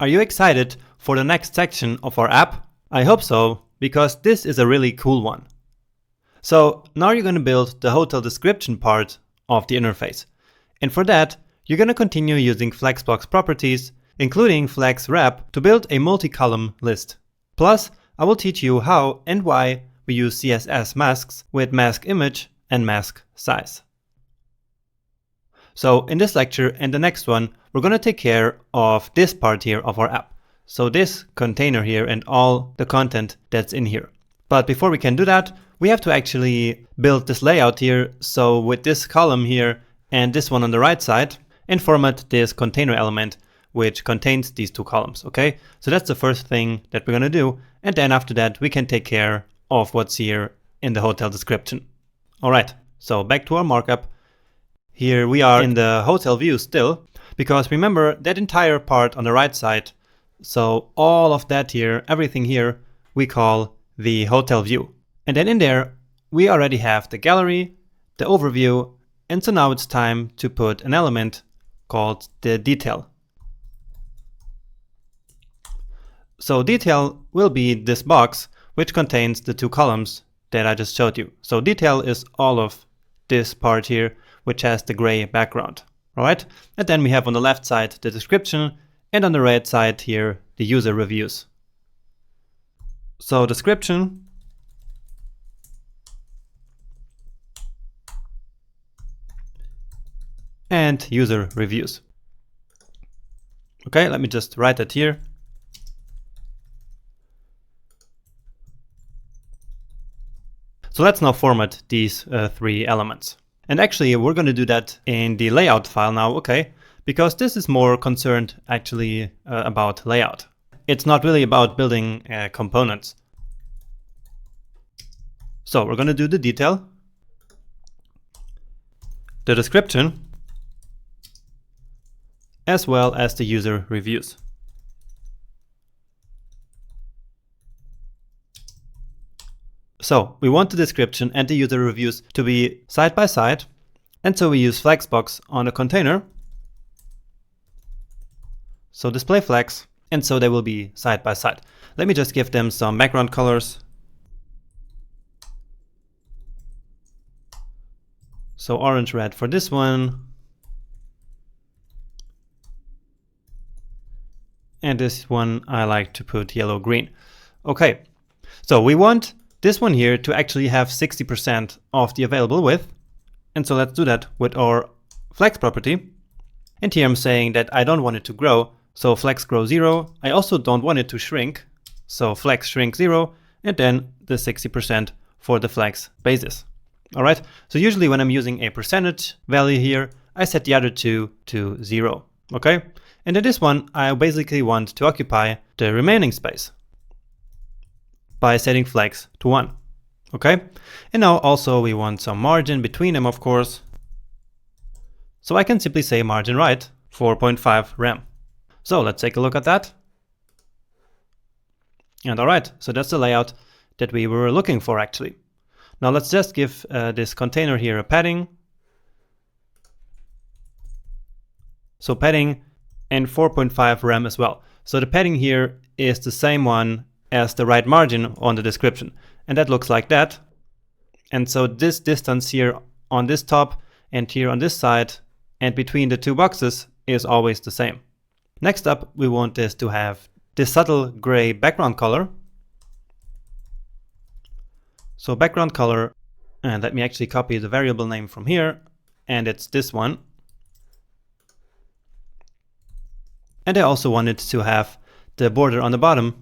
Are you excited for the next section of our app? I hope so, because this is a really cool one. So now you're going to build the hotel description part of the interface. And for that, you're going to continue using Flexbox properties, including flex wrap, to build a multi-column list. Plus, I will teach you how and why we use CSS masks with mask image and mask size. So in this lecture and the next one, we're going to take care of this part here of our app. So this container here and all the content that's in here. But before we can do that, we have to actually build this layout here. So with this column here and this one on the right side, and format this container element which contains these two columns, okay? So that's the first thing that we're gonna do. And then after that, we can take care of what's here in the hotel description. All right, so back to our markup. Here we are in the hotel view still, because remember that entire part on the right side, so all of that here, everything here, we call the hotel view. And then in there, we already have the gallery, the overview, and so now it's time to put an element called the detail. So detail will be this box, which contains the two columns that I just showed you. So detail is all of this part here, which has the gray background. All right. And then we have on the left side the description, and on the right side here, the user reviews. So description, and user reviews. Okay, let me just write that here. So let's now format these three elements. And actually, we're going to do that in the layout file now, okay? Because this is more concerned actually about layout. It's not really about building components. So we're going to do the detail, the description, as well as the user reviews. So we want the description and the user reviews to be side by side. And so we use Flexbox on a container. So display flex, and so they will be side by side. Let me just give them some background colors. So orange, red for this one. And this one I like to put yellow, green. Okay, so we want this one here to actually have 60% of the available width. And so let's do that with our flex property. And here I'm saying that I don't want it to grow. So flex grow 0. I also don't want it to shrink. So flex shrink 0. And then the 60% for the flex basis. All right. So usually when I'm using a percentage value here, I set the other two to 0. Okay. And in this one, I basically want to occupy the remaining space by setting flex to 1. Okay. And now also we want some margin between them, of course. So I can simply say margin right 4.5 rem. So let's take a look at that. And all right, so that's the layout that we were looking for actually. Now let's just give this container here a padding. So padding and 4.5 rem as well. So the padding here is the same one as the right margin on the description. And that looks like that. And so this distance here on this top and here on this side and between the two boxes is always the same. Next up, we want this to have this subtle gray background color. So background color, and let me actually copy the variable name from here, and it's this one. And I also wanted to have the border on the bottom.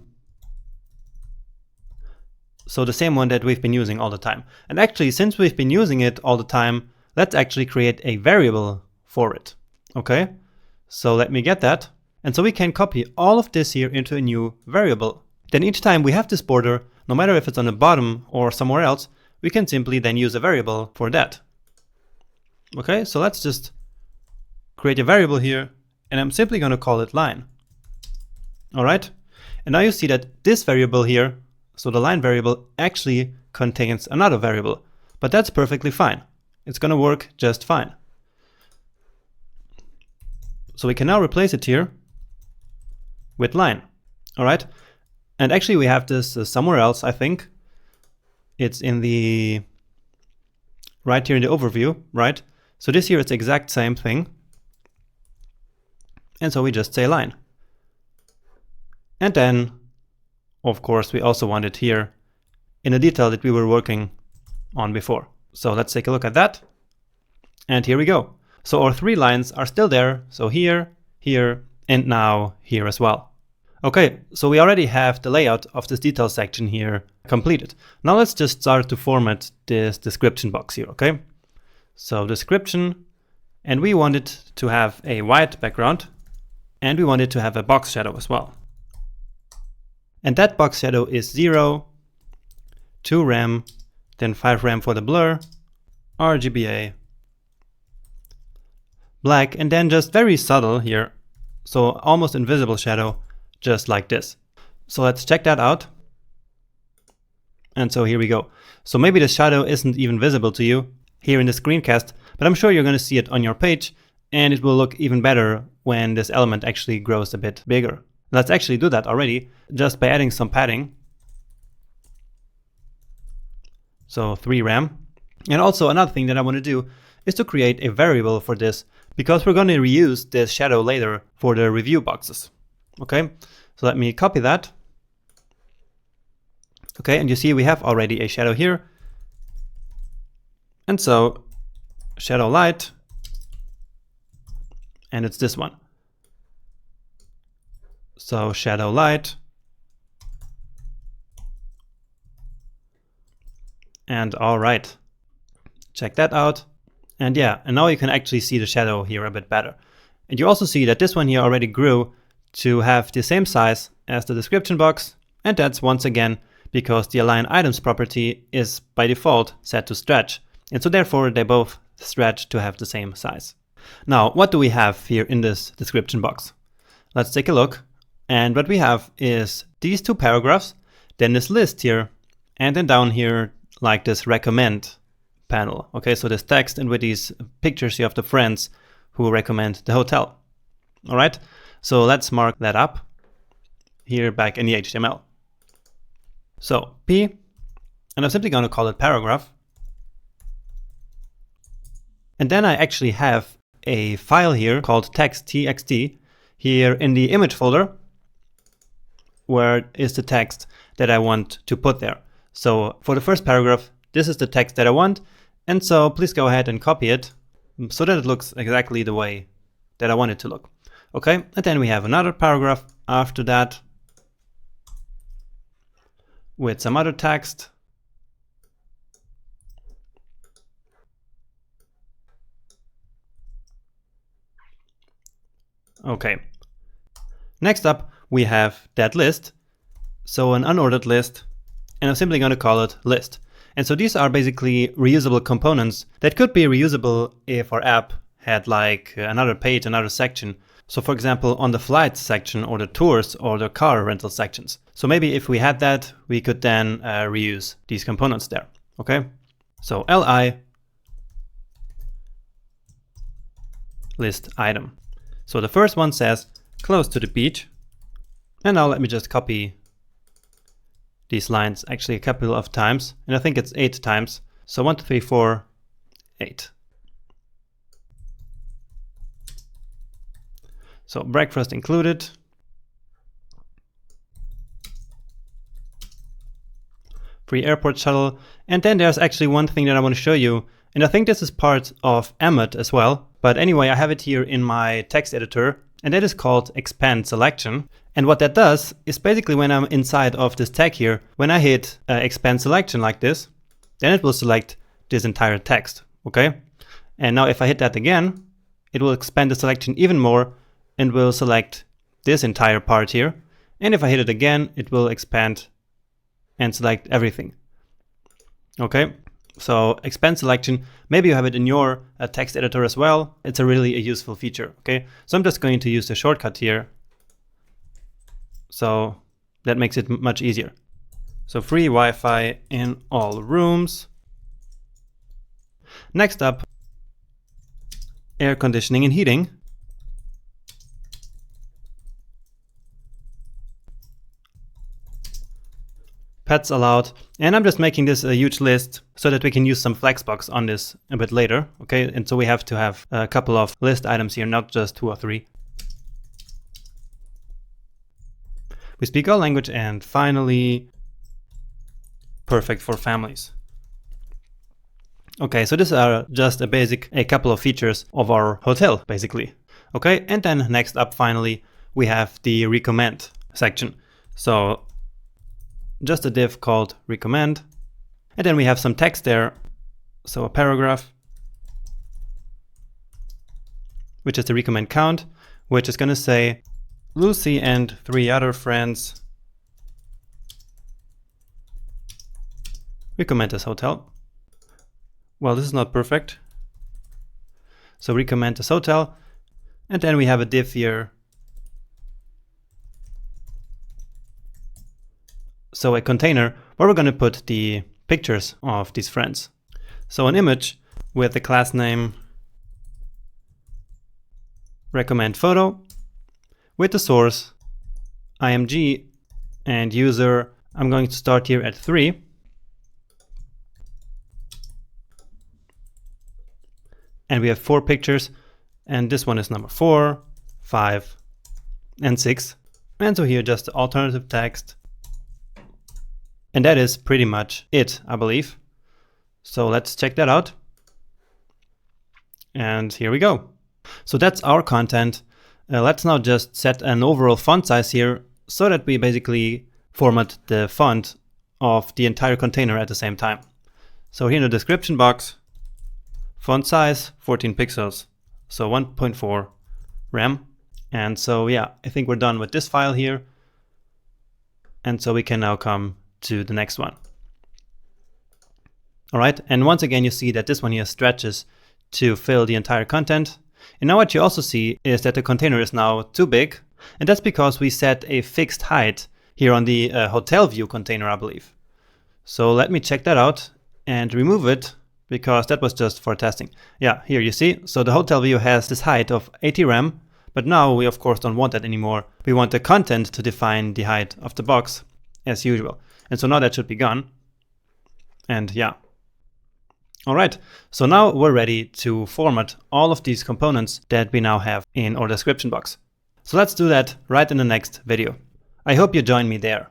So the same one that we've been using all the time. And actually, since we've been using it all the time, let's actually create a variable for it. Okay, so let me get that. And so we can copy all of this here into a new variable. Then each time we have this border, no matter if it's on the bottom or somewhere else, we can simply then use a variable for that. Okay, so let's just create a variable here, and I'm simply going to call it line. All right, and now you see that this variable here, so the line variable, actually contains another variable, but that's perfectly fine. It's going to work just fine. So we can now replace it here with line. All right. And actually we have this somewhere else, I think. It's in the right here in the overview, right? So this here is the exact same thing. And so we just say line. And then, of course, we also want it here in the detail that we were working on before. So let's take a look at that. And here we go. So our 3 lines are still there. So here, here, and now here as well. Okay, so we already have the layout of this detail section here completed. Now let's just start to format this description box here, okay? So description, and we want it to have a white background, and we want it to have a box shadow as well. And that box shadow is 0, 2 rem, then 5 rem for the blur, RGBA, black, and then just very subtle here, so almost invisible shadow, just like this. So let's check that out. And so here we go. So maybe the shadow isn't even visible to you here in the screencast, but I'm sure you're going to see it on your page, and it will look even better when this element actually grows a bit bigger. Let's actually do that already, just by adding some padding. So 3 rem. And also another thing that I want to do is to create a variable for this, because we're going to reuse this shadow later for the review boxes. Okay, so let me copy that. Okay, and you see we have already a shadow here. And so shadow light, and it's this one. So shadow light, and all right, check that out. And yeah, and now you can actually see the shadow here a bit better. And you also see that this one here already grew to have the same size as the description box, and that's once again because the align items property is by default set to stretch, and so therefore they both stretch to have the same size. Now what do we have here in this description box? Let's take a look, and what we have is these 2 paragraphs, then this list here, and then down here like this recommend panel. Okay, so this text and with these pictures here of the friends who recommend the hotel. All right. So let's mark that up here back in the HTML. So P, and I'm simply going to call it paragraph. And then I actually have a file here called text.txt here in the image folder, where is the text that I want to put there. So for the first paragraph, this is the text that I want. And so please go ahead and copy it so that it looks exactly the way that I want it to look. Okay, and then we have another paragraph after that with some other text. Okay, next up we have that list, so an unordered list, and I'm simply going to call it list. And so these are basically reusable components that could be reusable if our app had like another page, another section. So for example, on the flights section or the tours or the car rental sections. So maybe if we had that, we could then reuse these components there. Okay, so li list item. So the first one says close to the beach. And now let me just copy these lines actually a couple of times. And I think it's 8 times. So 1, 2, 3, 4, 8. So breakfast included. Free airport shuttle. And then there's actually one thing that I want to show you. And I think this is part of Emmet as well. But anyway, I have it here in my text editor. And that is called expand selection. And what that does is basically when I'm inside of this tag here, when I hit expand selection like this, then it will select this entire text. Okay. And now if I hit that again, it will expand the selection even more and will select this entire part here. And if I hit it again, it will expand and select everything. Okay, so expand selection, maybe you have it in your text editor as well. It's a really useful feature. Okay, so I'm just going to use the shortcut here. So that makes it much easier. So free Wi-Fi in all rooms. Next up, air conditioning and heating. pets allowed. And I'm just making this a huge list so that we can use some flexbox on this a bit later. Okay, and so we have to have a couple of list items here, not just 2 or 3. We speak all language, and finally, perfect for families. Okay, so these are just a couple of features of our hotel, basically. Okay, and then next up, finally, we have the recommend section. So just a div called recommend, and then we have some text there. So a paragraph, which is the recommend count, which is going to say Lucy and 3 other friends recommend this hotel. Well, this is not perfect. So recommend this hotel. And then we have a div here. So a container where we're going to put the pictures of these friends. So an image with the class name recommend photo, with the source img, and user I'm going to start here at 3. And we have 4 pictures, and this one is number 4, 5, and 6. And so here just the alternative text. And that is pretty much it, I believe. So let's check that out. And here we go. So that's our content. Let's now just set an overall font size here so that we basically format the font of the entire container at the same time. So here in the description box, font size 14 pixels, so 1.4 rem. And so yeah, I think we're done with this file here. And so we can now come to the next one. All right, and once again, you see that this one here stretches to fill the entire content. And now what you also see is that the container is now too big. And that's because we set a fixed height here on the hotel view container, I believe. So let me check that out and remove it, because that was just for testing. Yeah, here you see. So the hotel view has this height of 80 rem, but now we of course don't want that anymore. We want the content to define the height of the box as usual. And so now that should be gone. And yeah. All right, so now we're ready to format all of these components that we now have in our description box. So let's do that right in the next video. I hope you join me there.